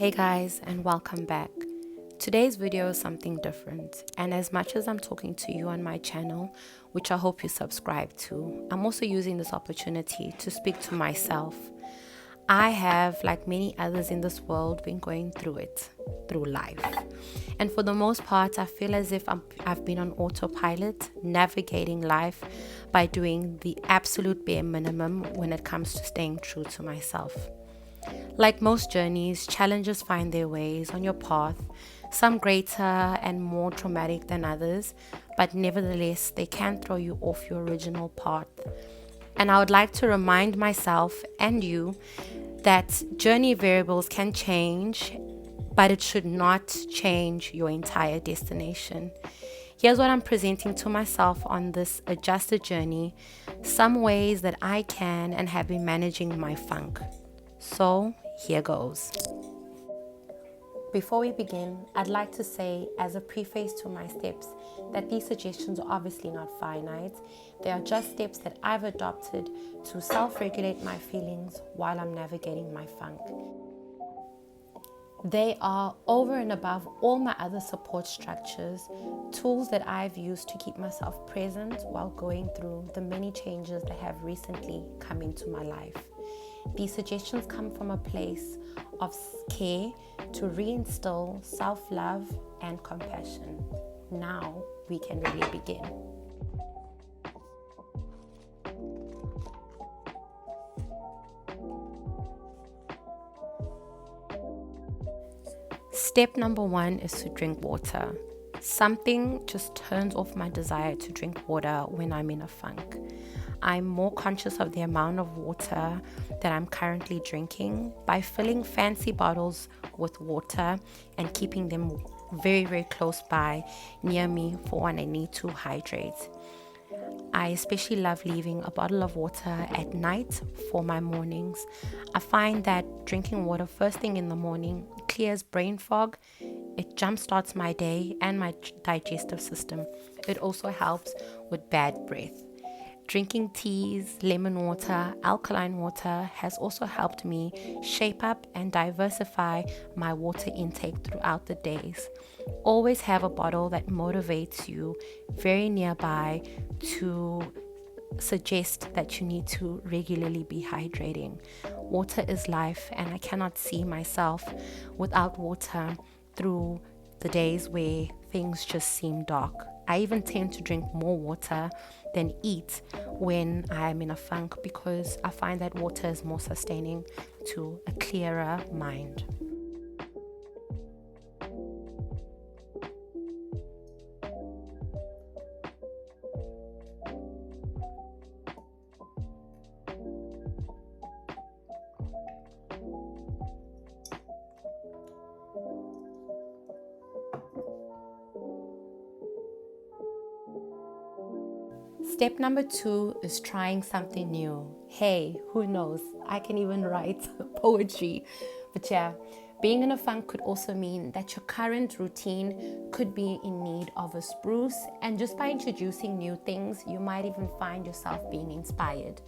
Hey guys, and welcome back. Today's video is something different, and as much as I'm talking to you on my channel, which I hope you subscribe to, I'm also using this opportunity to speak to myself. I have, like many others in this world, been going through life. And for the most part, I feel as if I've been on autopilot, navigating life by doing the absolute bare minimum when it comes to staying true to myself. Like most journeys, challenges find their ways on your path, some greater and more traumatic than others, but nevertheless, they can throw you off your original path. And I would like to remind myself and you that journey variables can change, but it should not change your entire destination. Here's what I'm presenting to myself on this adjusted journey, some ways that I can and have been managing my funk. So here goes. Before we begin, I'd like to say as a preface to my steps that these suggestions are obviously not finite. They are just steps that I've adopted to self-regulate my feelings while I'm navigating my funk. They are over and above all my other support structures, tools that I've used to keep myself present while going through the many changes that have recently come into my life. These suggestions come from a place of care to reinstill self-love and compassion. Now we can really begin. Step number 1 is to drink water. Something just turns off my desire to drink water when I'm in a funk. I'm more conscious of the amount of water that I'm currently drinking by filling fancy bottles with water and keeping them very, very close by near me for when I need to hydrate. I especially love leaving a bottle of water at night for my mornings. I find that drinking water first thing in the morning clears brain fog, it jumpstarts my day and my digestive system. It also helps with bad breath. Drinking teas, lemon water, alkaline water has also helped me shape up and diversify my water intake throughout the days. Always have a bottle that motivates you very nearby to suggest that you need to regularly be hydrating. Water is life, and I cannot see myself without water through the days where things just seem dark. I even tend to drink more water than eat when I'm in a funk because I find that water is more sustaining to a clearer mind. Step number 2 is trying something new. Hey, who knows? I can even write poetry. But yeah, being in a funk could also mean that your current routine could be in need of a spruce, and just by introducing new things, you might even find yourself being inspired.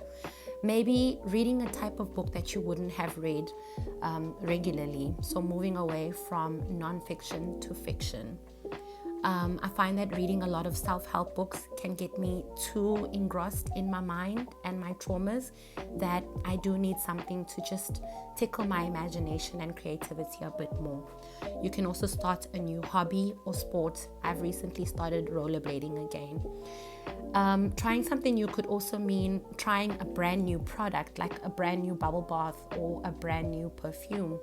Maybe reading a type of book that you wouldn't have read regularly, so moving away from non-fiction to fiction. I find that reading a lot of self-help books can get me too engrossed in my mind and my traumas that I do need something to just tickle my imagination and creativity a bit more. You can also start a new hobby or sport. I've recently started rollerblading again. Trying something new could also mean trying a brand new product, like a brand new bubble bath or a brand new perfume.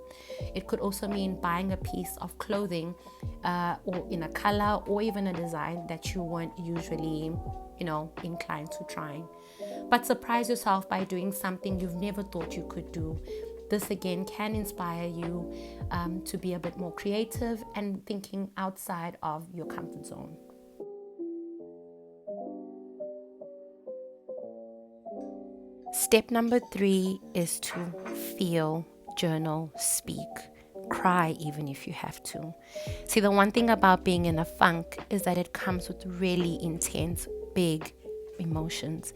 It could also mean buying a piece of clothing or in a color or even a design that you weren't usually, inclined to trying. But surprise yourself by doing something you've never thought you could do. This again can inspire you to be a bit more creative and thinking outside of your comfort zone. Step number 3 is to feel, journal, speak, cry even if you have to. See, the one thing about being in a funk is that it comes with really intense, big emotions.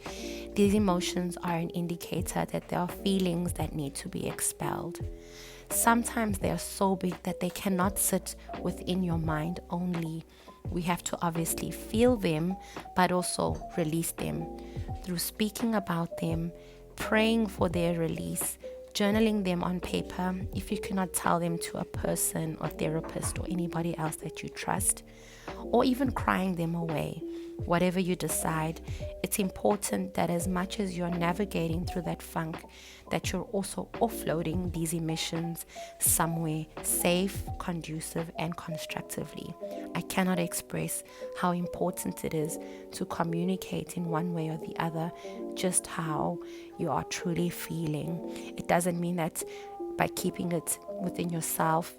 These emotions are an indicator that there are feelings that need to be expelled. Sometimes they are so big that they cannot sit within your mind only. We have to obviously feel them, but also release them through speaking about them, praying for their release, journaling them on paper if you cannot tell them to a person or therapist or anybody else that you trust, or even crying them away. Whatever you decide, it's important that as much as you're navigating through that funk, that you're also offloading these emotions somewhere safe, conducive, and constructively. I cannot express how important it is to communicate in one way or the other just how you are truly feeling. It doesn't mean that by keeping it within yourself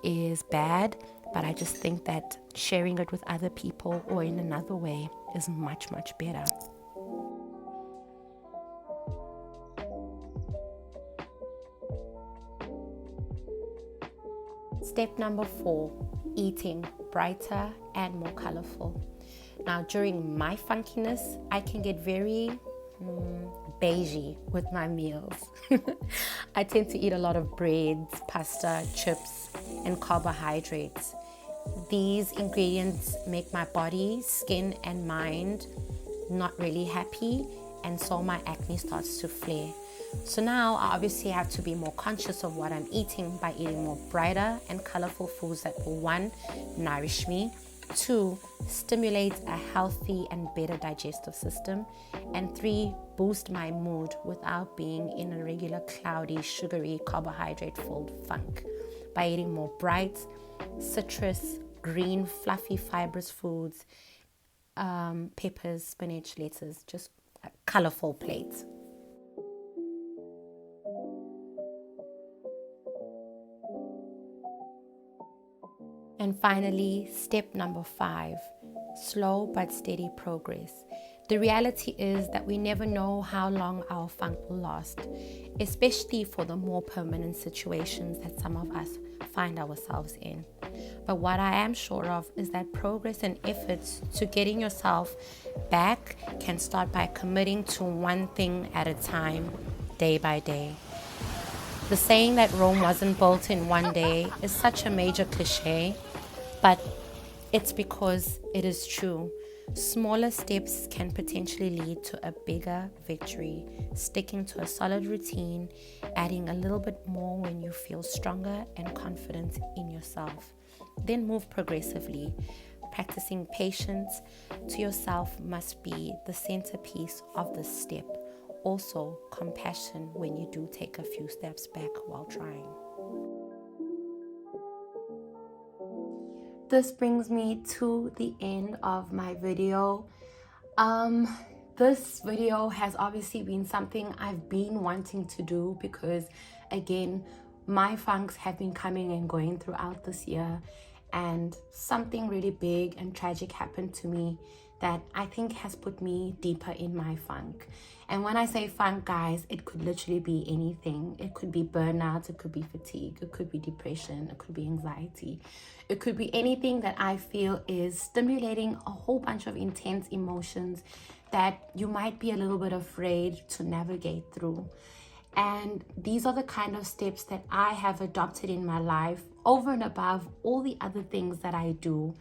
is bad, but I just think that sharing it with other people or in another way is much, much better. Step number 4, eating brighter and more colorful. Now, during my funkiness, I can get very beigey with my meals. I tend to eat a lot of breads, pasta, chips, and carbohydrates. These ingredients make my body, skin, and mind not really happy, and so my acne starts to flare. So now I obviously have to be more conscious of what I'm eating by eating more brighter and colorful foods that will, 1, nourish me, 2, stimulate a healthy and better digestive system, and 3, boost my mood without being in a regular cloudy, sugary, carbohydrate-filled funk. By eating more bright, citrus, green, fluffy, fibrous foods, peppers, spinach, lettuce, just a colorful plate. And finally, step number 5, slow but steady progress. The reality is that we never know how long our funk will last, especially for the more permanent situations that some of us find ourselves in. But what I am sure of is that progress and efforts to getting yourself back can start by committing to one thing at a time, day by day. The saying that Rome wasn't built in one day is such a major cliche, but it's because it is true. Smaller steps can potentially lead to a bigger victory. Sticking to a solid routine, adding a little bit more when you feel stronger and confident in yourself. Then move progressively. Practicing patience to yourself must be the centerpiece of this step. Also, compassion when you do take a few steps back while trying. This brings me to the end of my video. This video has obviously been something I've been wanting to do because, again, my funks have been coming and going throughout this year, and something really big and tragic happened to me that I think has put me deeper in my funk. And when I say funk, guys, it could literally be anything. It could be burnout, it could be fatigue, it could be depression, it could be anxiety. It could be anything that I feel is stimulating a whole bunch of intense emotions that you might be a little bit afraid to navigate through. And these are the kind of steps that I have adopted in my life over and above all the other things that I do.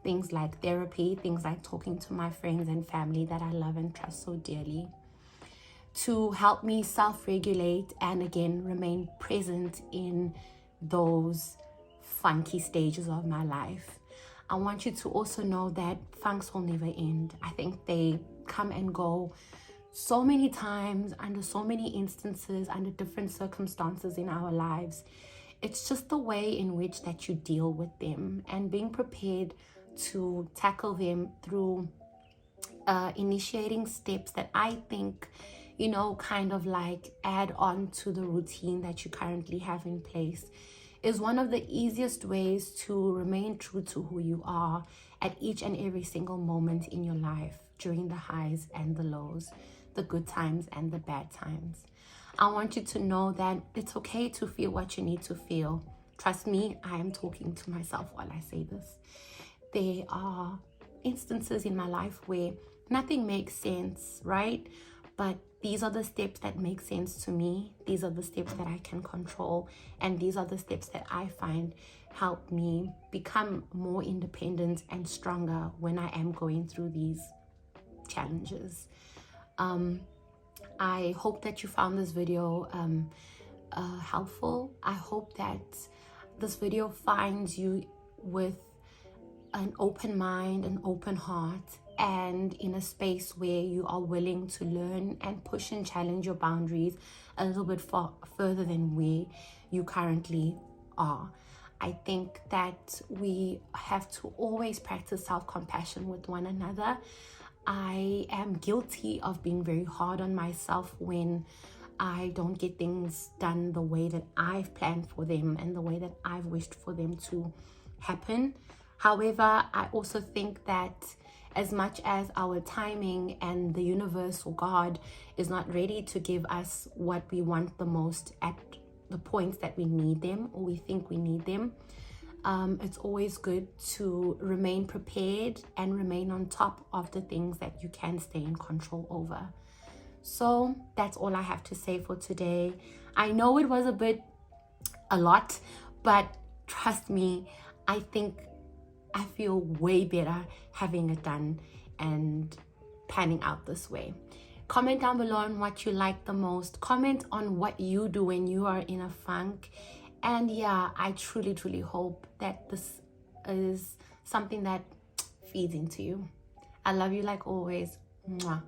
Things like therapy, things like talking to my friends and family that I love and trust so dearly, to help me self-regulate and again remain present in those funky stages of my life. I want you to also know that funks will never end. I think they come and go so many times, under so many instances, under different circumstances in our lives. It's just the way in which that you deal with them and being prepared to tackle them through initiating steps that I think, kind of like add on to the routine that you currently have in place is one of the easiest ways to remain true to who you are at each and every single moment in your life, during the highs and the lows, the good times and the bad times. I want you to know that it's okay to feel what you need to feel. Trust me, I am talking to myself while I say this. There are instances in my life where nothing makes sense, right? But these are the steps that make sense to me. These are the steps that I can control. And these are the steps that I find help me become more independent and stronger when I am going through these challenges. I hope that you found this video helpful. I hope that this video finds you with an open mind, an open heart, and in a space where you are willing to learn and push and challenge your boundaries a little bit further than where you currently are. I think that we have to always practice self-compassion with one another. I am guilty of being very hard on myself when I don't get things done the way that I've planned for them and the way that I've wished for them to happen. However, I also think that as much as our timing and the universe or God is not ready to give us what we want the most at the points that we need them or we think we need them, it's always good to remain prepared and remain on top of the things that you can stay in control over. So that's all I have to say for today. I know it was a lot, but trust me, I think I feel way better having it done and panning out this way. Comment down below on what you like the most. Comment on what you do when you are in a funk. And yeah, I truly, truly hope that this is something that feeds into you. I love you like always. Mwah.